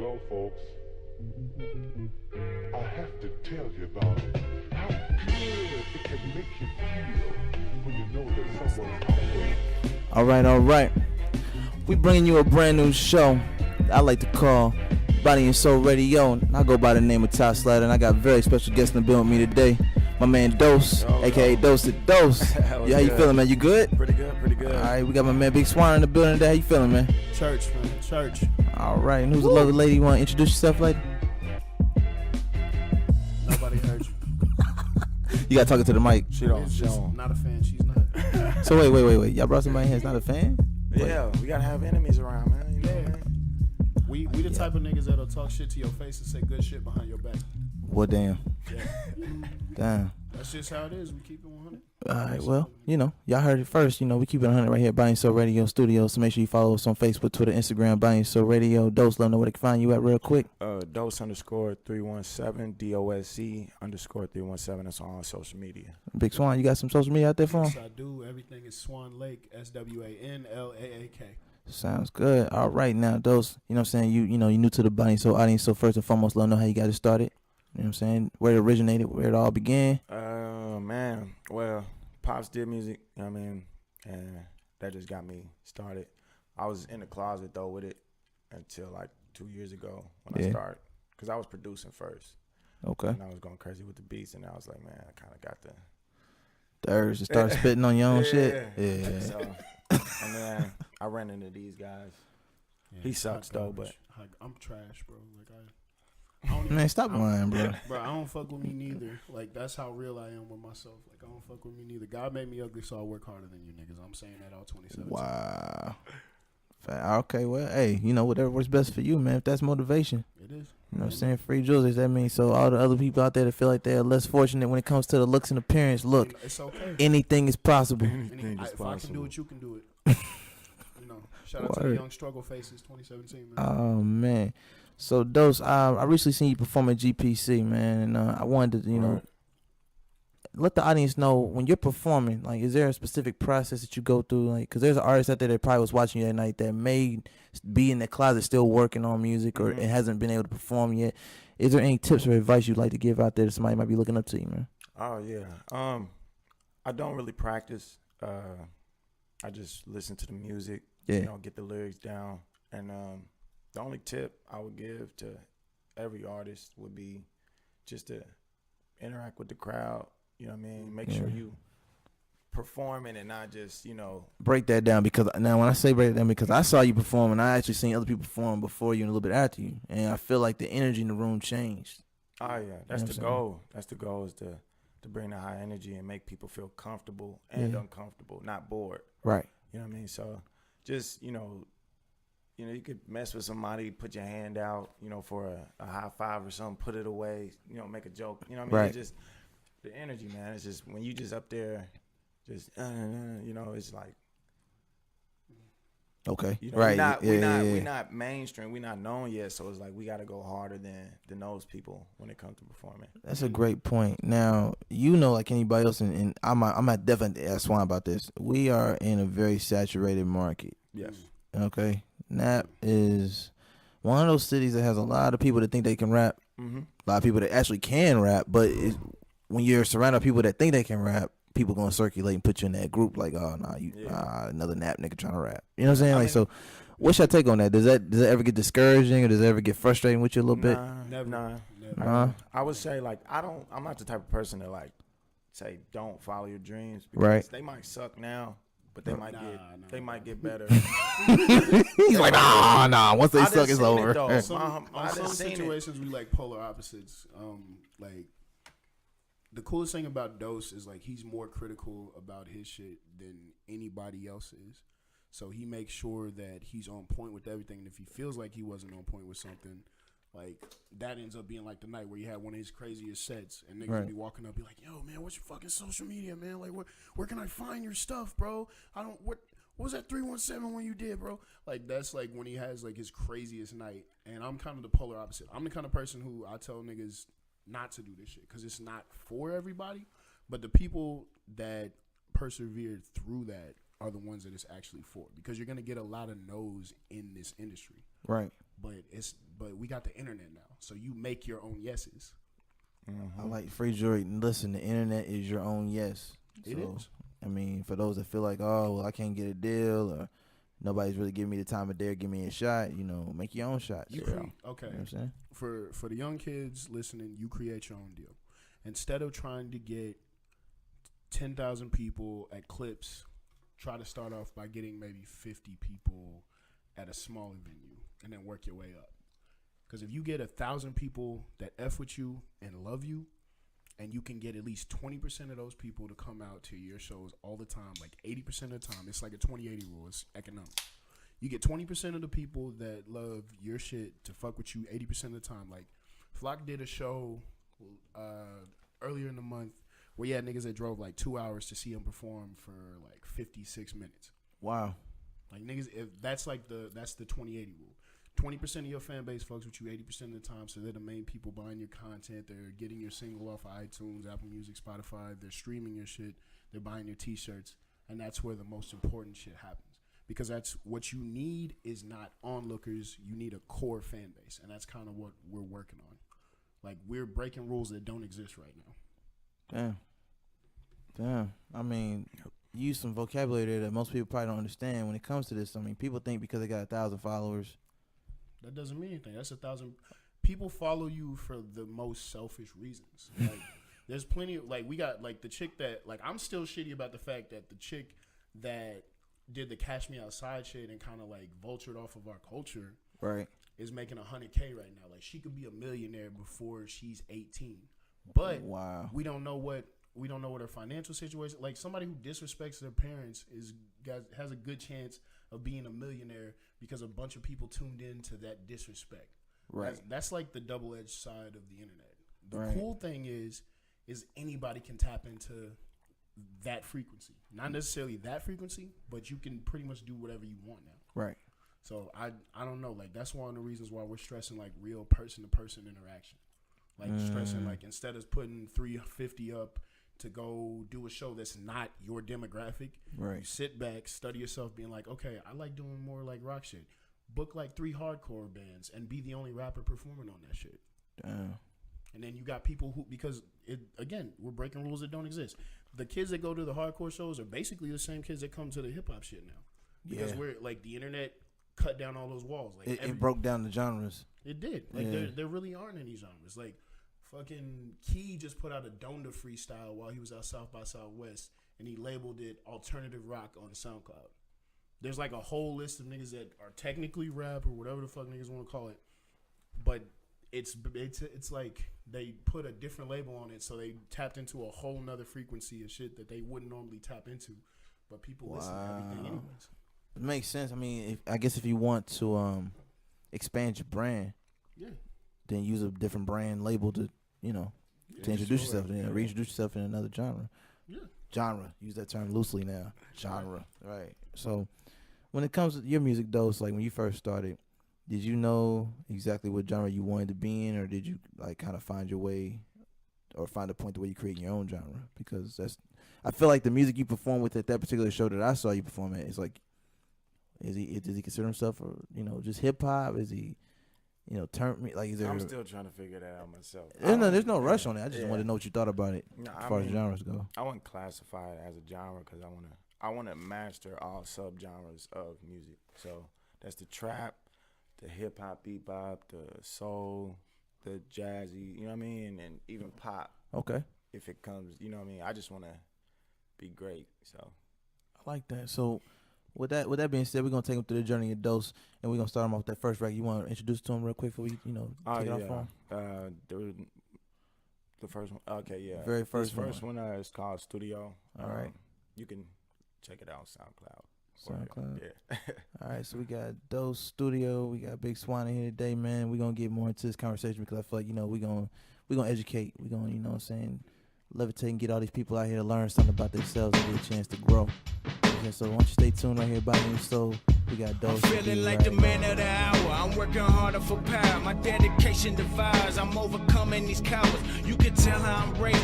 Well, folks, I have to tell you about how good it can make you feel when you know that someone's out there. All right. We bringing you a brand new show I like to call BodyNSoul Radio. And I go by the name of Slatter, and I got a very special guest in the building with me today. My man Dose, aka Dose to Dose. Yeah, how you feeling, man? You good? Pretty good. All right, we got my man Big Swan in the building today. How you feeling, man? Church. All right, and who's the lovely lady? You want to introduce yourself, lady? Nobody heard you. You got talking to the mic. She don't. Not a fan. She's not. So wait. Y'all brought somebody in here that's not a fan? Yeah, we gotta have enemies around, man. You know what I mean? We the type of niggas that'll talk shit to your face and say good shit behind your back. Well, damn. Yeah. Damn. That's just how it is. We keep it 100. All right, well, y'all heard it first. We keep it 100 right here at BodyNSoul Radio Studios. So make sure you follow us on Facebook, Twitter, Instagram, BodyNSoul Radio. Dose, let them know where they can find you at real quick. Dose_317, DOSC_317. That's on all social media. Big Swan, you got some social media out there for Yes, him? I do. Everything is Swan Lake, SWANLAAK. Sounds good. All right, now, Dose, you know what I'm saying? You new to the BodyNSoul audience, so first and foremost, let them know how you got it started. You know what I'm saying? Where it originated, where it all began. Man. Well, Pops did music, you know what I mean? And that just got me started. I was in the closet, though, with it until, like, 2 years ago when I started. Because I was producing first. Okay. And I was going crazy with the beats, and I was like, man, I kind of got the urge to start spitting on your own shit. Yeah. So, and then I ran into these guys. Yeah, He sucks, though, but. I'm trash, bro. I don't even, Man, stop lying, bro. Bro, I don't fuck with me neither. Like, that's how real I am with myself. Like, I don't fuck with me neither. God made me ugly, so I work harder than you niggas. I'm saying that all 27. Wow. Okay, well, hey, whatever works best for you, man. If that's motivation. It is. You know what I'm saying? Free jewelry, that means so all the other people out there that feel like they're less fortunate when it comes to the looks and appearance, look, it's okay. Anything is possible. If I can do it, you can do it. Shout out to the young struggle faces 2017, man. Oh, man. So, Dose, I recently seen you perform at GPC, man, and I wanted to, let the audience know when you're performing, like, is there a specific process that you go through? Like, because there's an artist out there that probably was watching you that night that may be in the closet still working on music or it hasn't been able to perform yet. Is there any tips or advice you'd like to give out there that somebody might be looking up to you, man? Oh, yeah. I don't really practice. I just listen to the music, get the lyrics down, and the only tip I would give to every artist would be just to interact with the crowd. You know what I mean? Make sure you performing and not just, Break that down, because now when I say break it down, because I saw you perform and I actually seen other people perform before you and a little bit after you, and I feel like the energy in the room changed. Oh, yeah. That's the goal. That's the goal, is to bring the high energy and make people feel comfortable and uncomfortable, not bored. Right. You know what I mean? So just, you could mess with somebody, put your hand out, for a high five or something, put it away, make a joke. You know what I mean? Right. It's just the energy, man. It's just when you just up there, just, it's like. Okay. Right. We're not mainstream. We're not known yet. So it's like we got to go harder than those people when it comes to performing. That's a great point. Now, like anybody else, and I'm not definitely ask Swan about this. We are in a very saturated market. Yes. Okay. Nap is one of those cities that has a lot of people that think they can rap. Mm-hmm. A lot of people that actually can rap, but when you're surrounded by people that think they can rap, people gonna circulate and put you in that group like, oh nah, another Nap nigga trying to rap. You know what I'm saying? So, what's your take on that? Does that ever get discouraging, or does it ever get frustrating with you a little bit? Never. I would say, like, I'm not the type of person to, like, say don't follow your dreams, because right. They might suck now, but they might get better. He's like, nah. Once they suck, it's over. Some situations we like polar opposites. Like, the coolest thing about Dose is, like, he's more critical about his shit than anybody else is. So he makes sure that he's on point with everything. And if he feels like he wasn't on point with something, like, that ends up being like the night where he had one of his craziest sets, and niggas be walking up, be like, "Yo, man, what's your fucking social media, man? Like, where can I find your stuff, bro? What was that 317 when you did, bro?" Like, that's like when he has like his craziest night. And I'm kind of the polar opposite. I'm the kind of person who I tell niggas not to do this shit because it's not for everybody. But the people that persevered through that are the ones that it's actually for, because you're gonna get a lot of no's in this industry. Right. but we got the internet now, so you make your own yeses. I like Free Jordan. Listen, the internet is your own yes. It is. I mean, for those that feel like, oh, well, I can't get a deal, or nobody's really giving me the time of day or give me a shot, make your own shots. Okay. You know what I'm saying? For the young kids listening, you create your own deal. Instead of trying to get 10,000 people at Clips, try to start off by getting maybe 50 people at a smaller venue and then work your way up. Because if you get 1,000 people that F with you and love you, and you can get at least 20% of those people to come out to your shows all the time, like 80% of the time, it's like a 20-80 rule. It's economic. You get 20% of the people that love your shit to fuck with you 80% of the time. Like, Flock did a show earlier in the month where you had niggas that drove like 2 hours to see him perform for like 56 minutes. Wow. Like, niggas, that's the 20-80 rule. 20% of your fan base fucks with you 80% of the time, so they're the main people buying your content. They're getting your single off of iTunes, Apple Music, Spotify. They're streaming your shit. They're buying your T-shirts, and that's where the most important shit happens. Because that's what you need is not onlookers. You need a core fan base, and that's kind of what we're working on. Like, we're breaking rules that don't exist right now. Damn. I mean, you use some vocabulary there that most people probably don't understand when it comes to this. I mean, people think because they got 1,000 followers. That doesn't mean anything. That's 1,000. People follow you for the most selfish reasons. Like, there's plenty of, like, we got, like, the chick that, like, I'm still shitty about the fact that the chick that did the Cash Me Outside shit and kind of, like, vultured off of our culture. Right. Is making $100K right now. Like, she could be a millionaire before she's 18. But wow. we don't know what her financial situation. Like, somebody who disrespects their parents has a good chance of being a millionaire because a bunch of people tuned in to that disrespect. Right. That's like the double-edged side of the internet. The right. cool thing is anybody can tap into that frequency. Not necessarily that frequency, but you can pretty much do whatever you want now. Right. So I don't know. Like, that's one of the reasons why we're stressing, like, real person-to-person interaction. Like, stressing, like, instead of putting 350 up to go do a show that's not your demographic, right. You sit back, study yourself, being like, okay, I like doing more like rock shit. Book like 3 hardcore bands and be the only rapper performing on that shit. Damn. And then you got people who, because again, we're breaking rules that don't exist. The kids that go to the hardcore shows are basically the same kids that come to the hip hop shit now. Because we're like, the internet cut down all those walls. Like, it broke down the genres. It did. Like, there really aren't any genres. Like, fucking Key just put out a Donda freestyle while he was out South by Southwest, and he labeled it alternative rock on SoundCloud. There's like a whole list of niggas that are technically rap or whatever the fuck niggas want to call it, but it's like they put a different label on it, so they tapped into a whole nother frequency of shit that they wouldn't normally tap into, but people listen to everything anyways. It makes sense. I mean, I guess if you want to expand your brand, then use a different brand label to to introduce yourself, reintroduce yourself in another genre. Yeah. Genre. Use that term loosely now. Genre. Right. So when it comes to your music, though, it's like when you first started, did you know exactly what genre you wanted to be in, or did you like kind of find your way or find a point to where you create your own genre? Because I feel like the music you perform with at that particular show that I saw you perform at is like, does he consider himself just hip hop? Is he is there? I'm still trying to figure that out myself. There's no rush on it. I just wanted to know what you thought about it as far as genres go. I wouldn't classify it as a genre because I want to master all subgenres of music. So that's the trap, the hip hop, bebop, the soul, the jazzy. You know what I mean, and even pop. Okay. If it comes, you know what I mean. I just want to be great. So I like that. So. With that being said, we're gonna take him through the journey of Dose, and we're gonna start him off with that first record. You want to introduce to him real quick before we, take it off for him? The first one. Okay, yeah. Very first one is called Studio. All right. You can check it out on SoundCloud. SoundCloud. Yeah. All right, so we got Dose Studio. We got Big Swan in here today, man. We're gonna get more into this conversation because I feel like we're gonna educate. We're gonna levitate and get all these people out here to learn something about themselves and get a chance to grow. Okay, so why don't you stay tuned right here, BodyNSoul. We got Dose. I'm feeling like the man of the hour. I'm working harder for power. My dedication devours. I'm overcoming these cowards. You can tell how I'm raised.